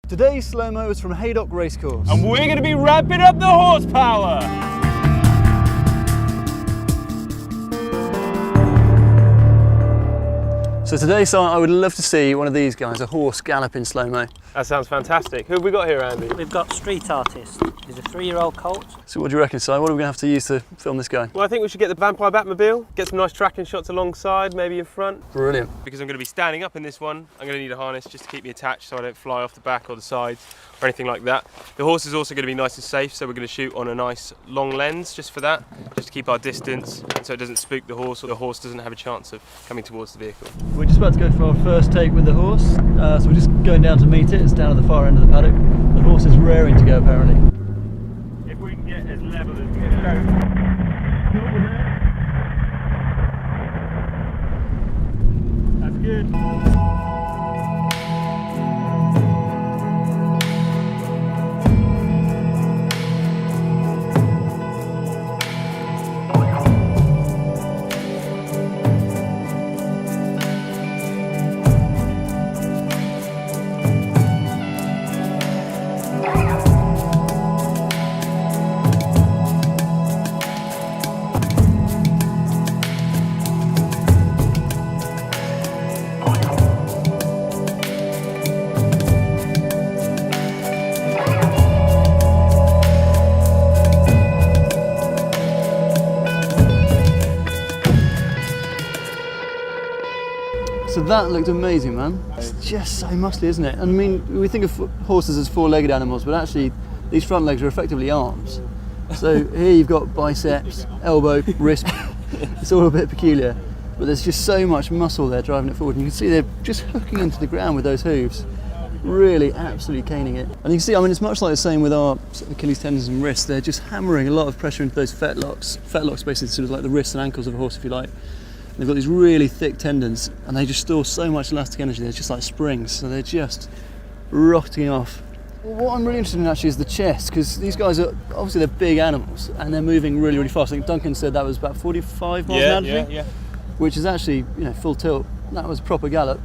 Today's slow-mo is from Haydock Racecourse. And we're going to be ramping up the horsepower! So today, Simon, I would love to see one of these guys, a horse gallop in slow-mo. That sounds fantastic. Who have we got here, Andy? We've got Street Artist. He's a 3-year-old colt. So what do you reckon, Si? What are we going to have to use to film this guy? Well, I think we should get the Vampire Batmobile, get some nice tracking shots alongside, maybe in front. Brilliant. Because I'm going to be standing up in this one, I'm going to need a harness just to keep me attached so I don't fly off the back or the sides or anything like that. The horse is also going to be nice and safe, so we're going to shoot on a nice long lens just for that, just to keep our distance and so it doesn't spook the horse or the horse doesn't have a chance of coming towards the vehicle. We're just about to go for our first take with the horse, so we're just going down to meet it. It's down at the far end of the paddock. The horse is raring to go, apparently. If we can get as level as we can go. That's good. So that looked amazing, man. It's just so muscly, isn't it? I mean, we think of horses as four-legged animals, but actually these front legs are effectively arms. So here you've got biceps, elbow, wrist. It's all a bit peculiar, but there's just so much muscle there driving it forward. And you can see they're just hooking into the ground with those hooves, really absolutely caning it. And you can see, I mean, it's much like the same with our Achilles tendons and wrists. They're just hammering a lot of pressure into those fetlocks. Fetlocks basically sort of like the wrists and ankles of a horse, if you like. They've got these really thick tendons and they just store so much elastic energy. They're just like springs, so they're just rocketing off. Well, what I'm really interested in actually is the chest, because these guys are, obviously they're big animals and they're moving really, really fast. I think Duncan said that was about 45 miles an hour, yeah. Which is actually, you know, full tilt. That was proper gallop.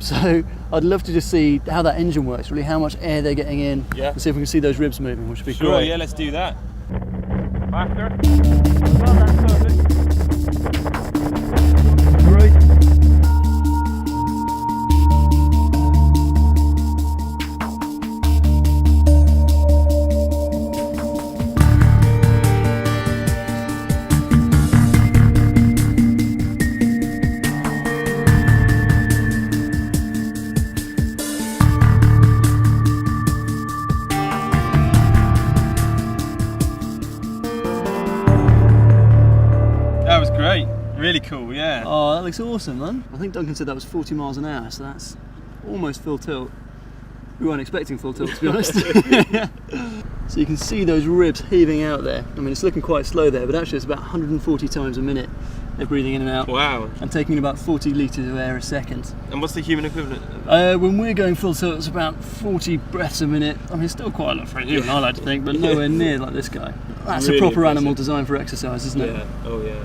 So I'd love to just see how that engine works, really, how much air they're getting in, and see if we can see those ribs moving, which would be great. Yeah, let's do that. Faster. That was great, really cool, yeah. Oh, that looks awesome, man. I think Duncan said that was 40 miles an hour, so that's almost full tilt. We weren't expecting full tilt, to be honest. So you can see those ribs heaving out there. I mean, it's looking quite slow there, but actually it's about 140 times a minute they're breathing in and out. Wow. And taking about 40 litres of air a second. And what's the human equivalent? When we're going full tilt, it's about 40 breaths a minute. I mean, it's still quite a lot for a human, I like to think, but nowhere near like this guy. That's really a proper impressive animal designed for exercise, isn't it? Yeah, oh yeah.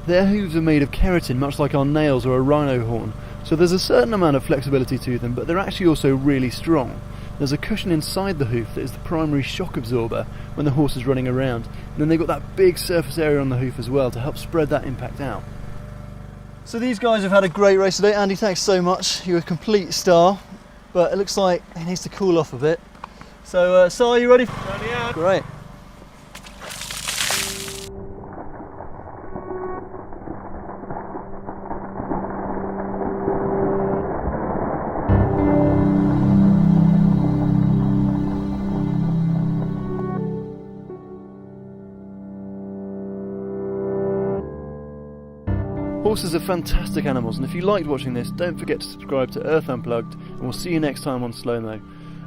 Their hooves are made of keratin, much like our nails or a rhino horn. So there's a certain amount of flexibility to them, but they're actually also really strong. There's a cushion inside the hoof that is the primary shock absorber when the horse is running around. And then they've got that big surface area on the hoof as well to help spread that impact out. So these guys have had a great race today. Andy, thanks so much. You're a complete star, but it looks like he needs to cool off a bit. So, Si, are you ready? Yeah. Great. Horses are fantastic animals, and if you liked watching this, don't forget to subscribe to Earth Unplugged, and we'll see you next time on Slow Mo.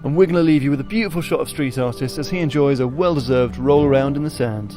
And we're going to leave you with a beautiful shot of Street Artist as he enjoys a well-deserved roll around in the sand.